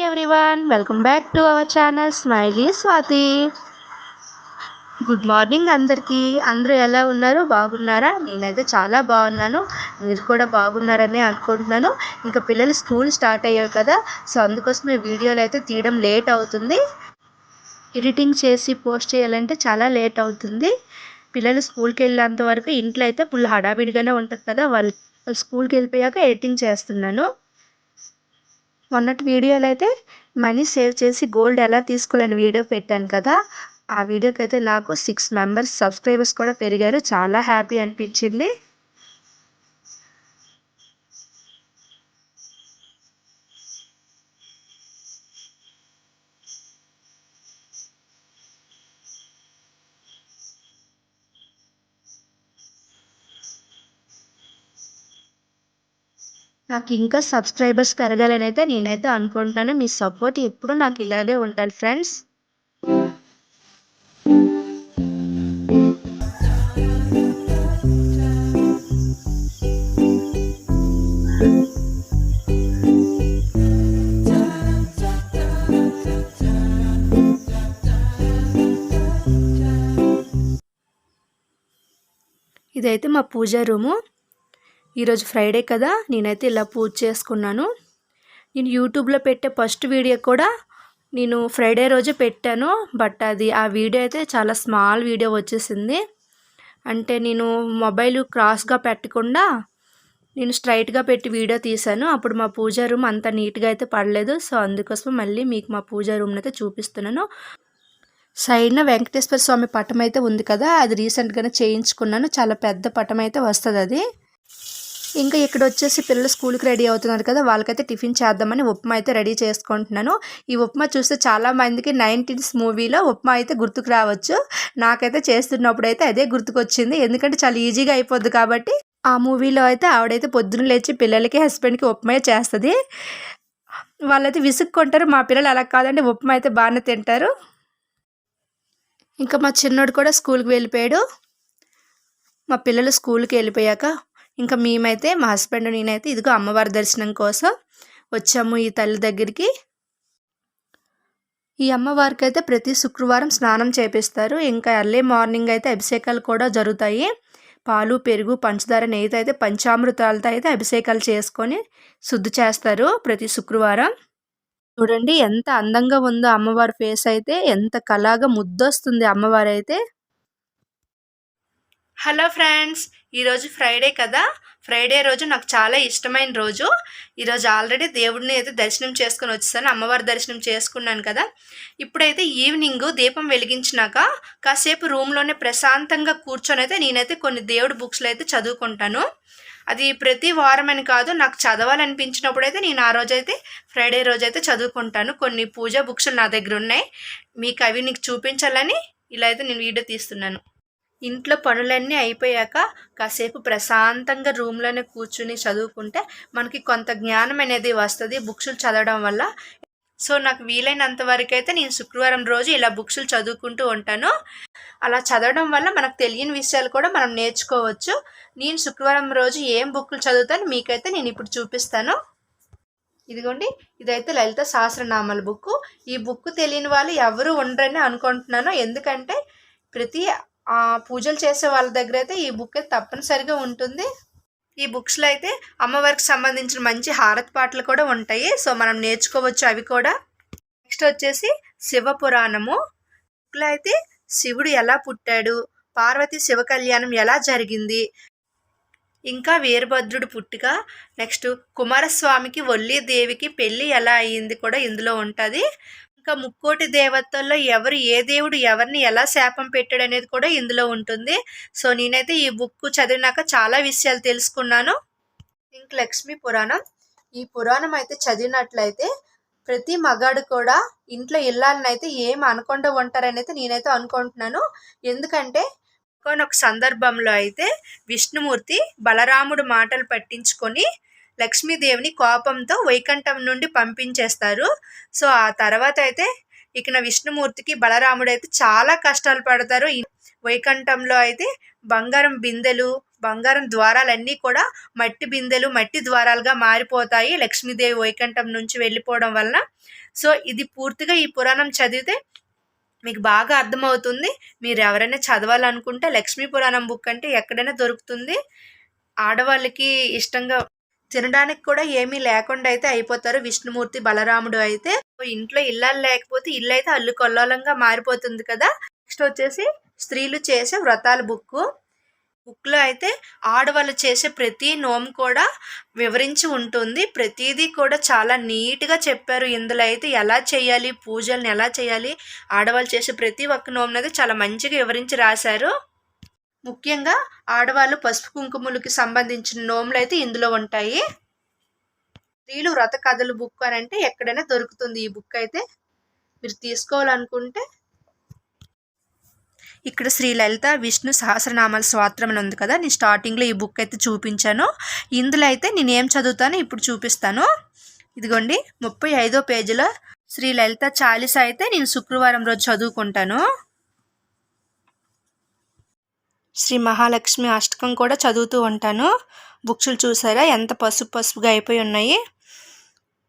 everyone, welcome back to our channel Smiley Swati. Good morning అందరికీ. అందరూ ఎలా ఉన్నారు? బాగున్నారా? నేనైతే చాలా బాగున్నాను. మీరు కూడా బాగున్నారని అనుకుంటున్నాను. ఇంకా పిల్లలు స్కూల్ స్టార్ట్ అయ్యారు కదా, సో అందుకోసం ఈ వీడియోలు అయితే తీయడం లేట్ అవుతుంది. ఎడిటింగ్ చేసి పోస్ట్ చేయాలంటే చాలా లేట్ అవుతుంది. పిల్లలు స్కూల్కి వెళ్ళేంత వరకు ఇంట్లో అయితే ఫుల్ హడావిడిగానే ఉంటుంది కదా, వాళ్ళు స్కూల్కి వెళ్ళిపోయాక ఎడిటింగ్ చేస్తున్నాను. మొన్నటి వీడియోలో అయితే మనీ సేవ్ చేసి గోల్డ్ ఎలా తీసుకోవాలని వీడియో పెట్టాను కదా, ఆ వీడియోకి అయితే నాకు 6 మెంబర్స్ సబ్స్క్రైబర్స్ కూడా పెరిగారు. చాలా హ్యాపీ అనిపించింది. నాకు ఇంకా సబ్స్క్రైబర్స్ పెరగాలని అయితే నేనైతే అనుకుంటున్నాను. మీ సపోర్ట్ ఎప్పుడు నాకు ఇలాగే ఉండాలి ఫ్రెండ్స్. ఇదైతే మా పూజా రూము. ఈరోజు ఫ్రైడే కదా, నేనైతే ఇలా పూజ చేసుకున్నాను. నేను యూట్యూబ్లో పెట్టే ఫస్ట్ వీడియో కూడా నేను ఫ్రైడే రోజు పెట్టాను, బట్ ఆ వీడియో అయితే చాలా స్మాల్ వీడియో వచ్చేసింది. అంటే నేను మొబైల్ క్రాస్గా పెట్టకుండా నేను స్ట్రైట్గా పెట్టి వీడియో తీశాను. అప్పుడు మా పూజా రూమ్ అంత నీట్గా అయితే పడలేదు. సో అందుకోసం మళ్ళీ మీకు మా పూజా రూమ్ని అయితే చూపిస్తున్నాను. సైడ్న వెంకటేశ్వర స్వామి పటం అయితే ఉంది కదా, అది రీసెంట్గానే చేయించుకున్నాను. చాలా పెద్ద పటం అయితే వస్తుంది అది. ఇంకా ఇక్కడ వచ్చేసి పిల్లలు స్కూల్కి రెడీ అవుతున్నారు కదా, వాళ్ళకైతే టిఫిన్ చేద్దామని ఉప్మా అయితే రెడీ చేసుకుంటున్నాను. ఈ ఉప్మా చూస్తే చాలామందికి 90s మూవీలో ఉప్మా అయితే గుర్తుకు రావచ్చు. నాకైతే చేస్తున్నప్పుడు అయితే అదే గుర్తుకొచ్చింది, ఎందుకంటే చాలా ఈజీగా అయిపోద్ది కాబట్టి. ఆ మూవీలో అయితే ఆవిడైతే పొద్దున్న లేచి పిల్లలకి హస్బెండ్కి ఉప్మా చేస్తుంది. వాళ్ళైతే విసుక్కుంటారు. మా పిల్లలు అలా కాదండి, ఉప్మా అయితే బాగానే తింటారు. ఇంకా మా చిన్నోడు కూడా స్కూల్కి వెళ్ళిపోయాడు. మా పిల్లలు స్కూల్కి వెళ్ళిపోయాక ఇంకా మేమైతే మా హస్బెండ్ నేనైతే ఇదిగో అమ్మవారి దర్శనం కోసం వచ్చాము ఈ తల్లి దగ్గరికి. ఈ అమ్మవారికి అయితే ప్రతి శుక్రవారం స్నానం చేపిస్తారు. ఇంకా ఎర్లీ మార్నింగ్ అయితే అభిషేకాలు కూడా జరుగుతాయి. పాలు, పెరుగు, పంచదార, నెయ్యితో అయితే పంచామృతాలతో అయితే అభిషేకాలు చేసుకొని శుద్ధి చేస్తారు ప్రతి శుక్రవారం. చూడండి ఎంత అందంగా ఉందో అమ్మవారి ఫేస్ అయితే, ఎంత కళగా ముద్దొస్తుంది అమ్మవారు అయితే. హలో ఫ్రెండ్స్, ఈరోజు ఫ్రైడే కదా, ఫ్రైడే రోజు నాకు చాలా ఇష్టమైన రోజు. ఈరోజు ఆల్రెడీ దేవుడిని అయితే దర్శనం చేసుకొని వచ్చేసాను, అమ్మవారి దర్శనం చేసుకున్నాను కదా. ఇప్పుడైతే ఈవినింగ్ దీపం వెలిగించినాక కాసేపు రూమ్లోనే ప్రశాంతంగా కూర్చొని అయితే నేనైతే కొన్ని దేవుడి బుక్స్లు అయితే చదువుకుంటాను. అది ప్రతి వారం అని కాదు, నాకు చదవాలనిపించినప్పుడు అయితే నేను ఆ రోజైతే ఫ్రైడే రోజైతే చదువుకుంటాను. కొన్ని పూజా బుక్స్ నా దగ్గర ఉన్నాయి, మీకు అవి నీకు చూపించాలని ఇలా అయితే నేను వీడియో తీస్తున్నాను. ఇంట్లో పనులన్నీ అయిపోయాక కాసేపు ప్రశాంతంగా రూమ్లోనే కూర్చుని చదువుకుంటే మనకి కొంత జ్ఞానం అనేది వస్తుంది బుక్స్లు చదవడం వల్ల. సో నాకు వీలైనంత వరకు అయితే నేను శుక్రవారం రోజు ఇలా బుక్స్లు చదువుకుంటూ ఉంటాను. అలా చదవడం వల్ల మనకు తెలియని విషయాలు కూడా మనం నేర్చుకోవచ్చు. నేను శుక్రవారం రోజు ఏం బుక్లు చదువుతాను మీకైతే నేను ఇప్పుడు చూపిస్తాను. ఇదిగోండి, ఇదైతే లలిత సహస్రనామాల బుక్. ఈ బుక్ తెలియని వాళ్ళు ఎవరు ఉండరని అనుకుంటున్నాను, ఎందుకంటే ప్రతి పూజలు చేసే వాళ్ళ దగ్గర అయితే ఈ బుక్ అయితే తప్పనిసరిగా ఉంటుంది. ఈ బుక్స్లో అయితే అమ్మవారికి సంబంధించిన మంచి హారతి పాటలు కూడా ఉంటాయి, సో మనం నేర్చుకోవచ్చు అవి కూడా. నెక్స్ట్ వచ్చేసి శివపురాణము. బుక్లో అయితే శివుడు ఎలా పుట్టాడు, పార్వతి శివ కళ్యాణం ఎలా జరిగింది, ఇంకా వీరభద్రుడు పుట్టుక, నెక్స్ట్ కుమారస్వామికి వల్లీదేవికి పెళ్ళి ఎలా అయ్యింది కూడా ఇందులో ఉంటుంది. ఇంకా ముక్కోటి దేవతల్లో ఎవరు ఏ దేవుడు ఎవరిని ఎలా శాపం పెట్టాడు అనేది కూడా ఇందులో ఉంటుంది. సో నేనైతే ఈ బుక్ చదివినాక చాలా విషయాలు తెలుసుకున్నాను. ఇంకా లక్ష్మీ పురాణం. ఈ పురాణం అయితే చదివినట్లయితే ప్రతి మగాడు కూడా ఇంట్లో ఇల్లాలని అయితే ఏం అనకుండా ఉంటారని అయితే నేనైతే అనుకుంటున్నాను. ఎందుకంటే ఒక సందర్భంలో అయితే విష్ణుమూర్తి బలరాముడు మాటలు పట్టించుకొని లక్ష్మీదేవిని కోపంతో వైకుంఠం నుండి పంపించేస్తారు. సో ఆ తర్వాత అయితే ఇక విష్ణుమూర్తికి బలరాముడు అయితే చాలా కష్టాలు పడతారు. వైకుంఠంలో అయితే బంగారం బిందెలు, బంగారం ద్వారాలన్నీ కూడా మట్టి బిందెలు, మట్టి ద్వారాలుగా మారిపోతాయి లక్ష్మీదేవి వైకుంఠం నుంచి వెళ్ళిపోవడం వలన. సో ఇది పూర్తిగా ఈ పురాణం చదివితే మీకు బాగా అర్థమవుతుంది. మీరు ఎవరైనా చదవాలనుకుంటే లక్ష్మీ పురాణం బుక్ అంటే ఎక్కడైనా దొరుకుతుంది. ఆడవాళ్ళకి ఇష్టంగా తినడానికి కూడా ఏమీ లేకుండా అయితే అయిపోతారు విష్ణుమూర్తి, బలరాముడు అయితే. ఇంట్లో ఇల్లాలు లేకపోతే ఇల్లు అయితే అల్లు కొల్లోలంగా మారిపోతుంది కదా. నెక్స్ట్ వచ్చేసి స్త్రీలు చేసే వ్రతాల బుక్లో అయితే ఆడవాళ్ళు చేసే ప్రతి నోము కూడా వివరించి ఉంటుంది. ప్రతిదీ కూడా చాలా నీట్గా చెప్పారు. ఇందులో అయితే ఎలా చేయాలి, పూజలను ఎలా చేయాలి, ఆడవాళ్ళు చేసే ప్రతి ఒక్క నోమును అయితే చాలా మంచిగా వివరించి రాశారు. ముఖ్యంగా ఆడవాళ్ళు పసుపు కుంకుమలకి సంబంధించిన నోములు అయితే ఇందులో ఉంటాయి. స్త్రీలు వ్రత కథలు బుక్ అని అంటే ఎక్కడైనా దొరుకుతుంది ఈ బుక్ అయితే. మీరు తీసుకోవాలనుకుంటే ఇక్కడ శ్రీ లలిత విష్ణు సహస్రనామాల స్తోత్రం అని ఉంది కదా, నేను స్టార్టింగ్లో ఈ బుక్ అయితే చూపించాను. ఇందులో అయితే నేను ఏం చదువుతానో ఇప్పుడు చూపిస్తాను. ఇదిగోండి 35వ పేజీలో శ్రీ లలిత చాలీస అయితే నేను శుక్రవారం రోజు చదువుకుంటాను. శ్రీ మహాలక్ష్మి అష్టకం కూడా చదువుతూ ఉంటాను. బుక్స్లు చూసారా ఎంత పసుపుగా అయిపోయి ఉన్నాయి.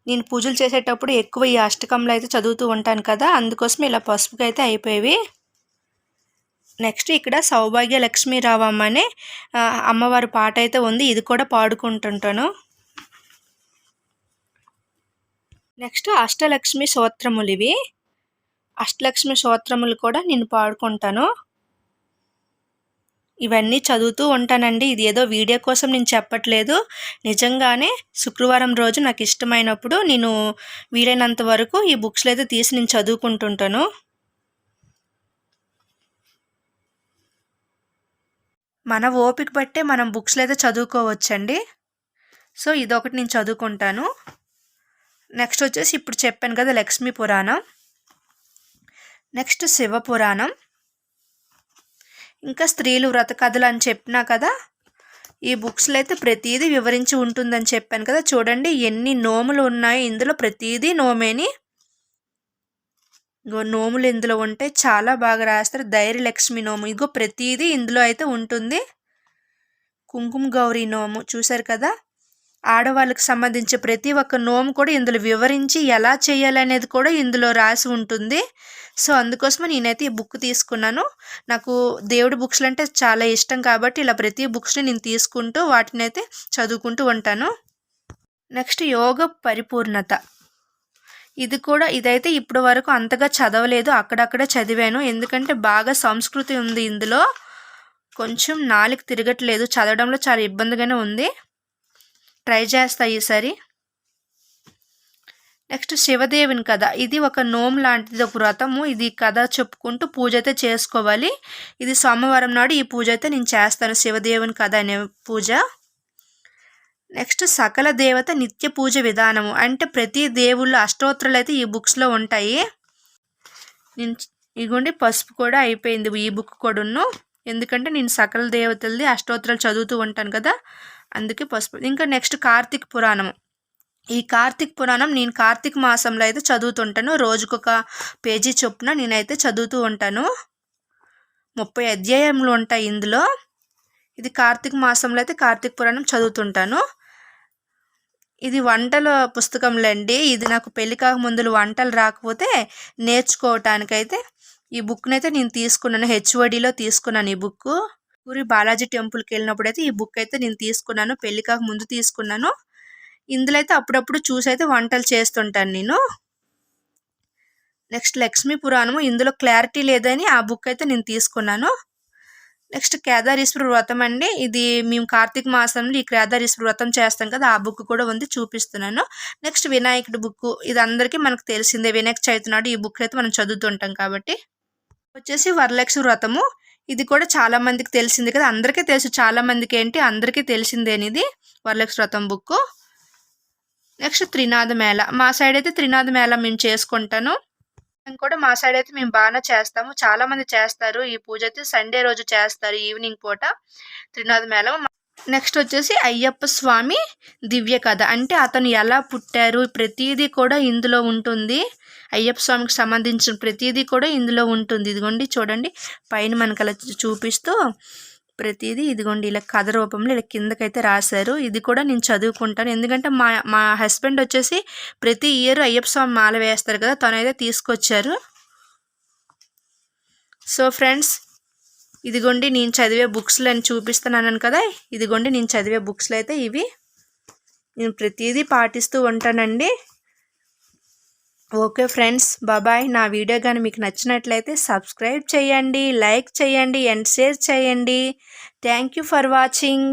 నేను పూజలు చేసేటప్పుడు ఎక్కువ ఈ అష్టకంలో అయితే చదువుతూ ఉంటాను కదా, అందుకోసం ఇలా పసుపుగా అయితే అయిపోయేవి. నెక్స్ట్ ఇక్కడ సౌభాగ్య లక్ష్మీ రావమ్మ అనే అమ్మవారి పాట అయితే ఉంది, ఇది కూడా పాడుకుంటుంటాను. నెక్స్ట్ అష్టలక్ష్మి స్తోత్రములు, ఇవి అష్టలక్ష్మి స్తోత్రములు కూడా నేను పాడుకుంటాను. ఇవన్నీ చదువుతూ ఉంటానండి. ఇది ఏదో వీడియో కోసం నేను చెప్పట్లేదు, నిజంగానే శుక్రవారం రోజు నాకు ఇష్టమైనప్పుడు నేను వీలైనంత వరకు ఈ బుక్స్లో అయితే తీసి నేను చదువుకుంటుంటాను. మన ఓపిక బట్టే మనం బుక్స్లో అయితే చదువుకోవచ్చండి. సో ఇదొకటి నేను చదువుకుంటాను. నెక్స్ట్ వచ్చేసి ఇప్పుడు చెప్పాను కదా లక్ష్మీ పురాణం, నెక్స్ట్ శివ పురాణం, ఇంకా స్త్రీలు వ్రత కథలు అని చెప్పినా కదా. ఈ బుక్స్లో అయితే ప్రతిదీ వివరించి ఉంటుందని చెప్పాను కదా. చూడండి ఎన్ని నోములు ఉన్నాయో ఇందులో, ప్రతిదీ నోమేని. ఇగో నోములు ఇందులో ఉంటే చాలా బాగా రాస్తారు. ధైర్యలక్ష్మి నోము, ఇగో ప్రతిదీ ఇందులో అయితే ఉంటుంది. కుంకుమ గౌరీ నోము చూసారు కదా. ఆడవాళ్ళకి సంబంధించి ప్రతి ఒక్క నోము కూడా ఇందులో వివరించి ఎలా చేయాలనేది కూడా ఇందులో రాసి ఉంటుంది. సో అందుకోసమే నేనైతే ఈ బుక్ తీసుకున్నాను. నాకు దేవుడి బుక్స్లు అంటే చాలా ఇష్టం కాబట్టి ఇలా ప్రతి బుక్స్ని నేను తీసుకుంటూ వాటిని అయితే చదువుకుంటూ ఉంటాను. నెక్స్ట్ యోగ పరిపూర్ణత, ఇదైతే ఇప్పటి వరకు అంతగా చదవలేదు, అక్కడక్కడే చదివాను. ఎందుకంటే బాగా సంస్కృతి ఉంది ఇందులో, కొంచెం నాలుక తిరగట్లేదు, చదవడంలో చాలా ఇబ్బందిగానే ఉంది. ట్రై చేస్తా ఈసారి. నెక్స్ట్ శివదేవుని కథ, ఇది ఒక నోము లాంటిది, ఒక వ్రతము. ఇది కథ చెప్పుకుంటూ పూజ అయితే చేసుకోవాలి. ఇది సోమవారం నాడు ఈ పూజ అయితే నేను చేస్తాను, శివదేవుని కథ అనే పూజ. నెక్స్ట్ సకల దేవత నిత్య పూజ విధానము, అంటే ప్రతి దేవుళ్ళ అష్టోత్తరాలు అయితే ఈ బుక్స్లో ఉంటాయి. నేను ఇగోండి పసుపు కూడా అయిపోయింది ఈ బుక్ కూడాను, ఎందుకంటే నేను సకల దేవతలది అష్టోత్తరాలు చదువుతూ ఉంటాను కదా, అందుకే పసుపు. ఇంకా నెక్స్ట్ కార్తీక పురాణము, ఈ కార్తీక పురాణం నేను కార్తీక మాసంలో అయితే చదువుతుంటాను. రోజుకొక పేజీ చొప్పున నేనైతే చదువుతూ ఉంటాను. 30 అధ్యాయములు ఉంటాయి ఇందులో. ఇది కార్తీక మాసంలో అయితే కార్తీక పురాణం చదువుతుంటాను. ఇది వంటల పుస్తకంలేండి. ఇది నాకు పెళ్లి కాకముందు వంటలు రాకపోతే నేర్చుకోవటానికైతే ఈ బుక్ని అయితే నేను తీసుకున్నాను. హెచ్ఓడిలో తీసుకున్నాను ఈ బుక్. పూరి బాలాజీ టెంపుల్కి వెళ్ళినప్పుడు అయితే ఈ బుక్ అయితే నేను తీసుకున్నాను, పెళ్లి కాక ముందు తీసుకున్నాను. ఇందులో అయితే అప్పుడప్పుడు చూసి అయితే వంటలు చేస్తుంటాను నేను. నెక్స్ట్ లక్ష్మీ పురాణము, ఇందులో క్లారిటీ లేదని ఆ బుక్ అయితే నేను తీసుకున్నాను. నెక్స్ట్ కేదారేశ్వర వ్రతం అండి, ఇది మేము కార్తీక మాసంలో ఈ కేదారేశ్వర వ్రతం చేస్తాం కదా, ఆ బుక్ కూడా ఉంది, చూపిస్తున్నాను. నెక్స్ట్ వినాయకుడి బుక్, ఇది అందరికీ మనకు తెలిసిందే, వినాయక చవితి నాడు ఈ బుక్ అయితే మనం చదువుతుంటాం కాబట్టి. వచ్చేసి వరలక్ష్మి వ్రతము, ఇది కూడా చాలా మందికి తెలిసింది కదా, అందరికీ తెలుసు, చాలా మందికి ఏంటి అందరికీ తెలిసిందేని ఇది వరలక్ష్మి వ్రతం బుక్. నెక్స్ట్ త్రినాథ మేళ, మా సైడ్ అయితే త్రినాథ మేళ మేము చేసుకుంటాను. కూడా మా సైడ్ అయితే మేము బాగానే చేస్తాము, చాలా మంది చేస్తారు. ఈ పూజ అయితే సండే రోజు చేస్తారు ఈవినింగ్ పూట త్రినాథ మేళం. నెక్స్ట్ వచ్చేసి అయ్యప్ప స్వామి దివ్య కథ, అంటే అతను ఎలా పుట్టారు ప్రతిదీ కూడా ఇందులో ఉంటుంది. అయ్యప్ప స్వామికి సంబంధించిన ప్రతిదీ కూడా ఇందులో ఉంటుంది. ఇదిగోండి చూడండి పైన మనకు అలా చూపిస్తూ ప్రతిదీ ఇదిగోండి ఇలా కథ రూపంలో ఇలా కిందకైతే రాశారు. ఇది కూడా నేను చదువుకుంటాను. ఎందుకంటే మా హస్బెండ్ వచ్చేసి ప్రతి ఇయర్ అయ్యప్ప స్వామి మాల వేస్తారు కదా, తనైతే తీసుకొచ్చారు. సో ఫ్రెండ్స్, ఇదిగోండి నేను చదివే బుక్స్లు అని చూపిస్తున్నాను కదా, ఇదిగోండి నేను చదివే బుక్స్లు అయితే ఇవి. నేను ప్రతిదీ పాటిస్తూ ఉంటానండి. ఓకే ఫ్రెండ్స్, బాబాయ్. నా వీడియో కానీ మీకు నచ్చినట్లయితే సబ్స్క్రైబ్ చేయండి, లైక్ చేయండి అండ్ షేర్ చేయండి. Thank you for watching.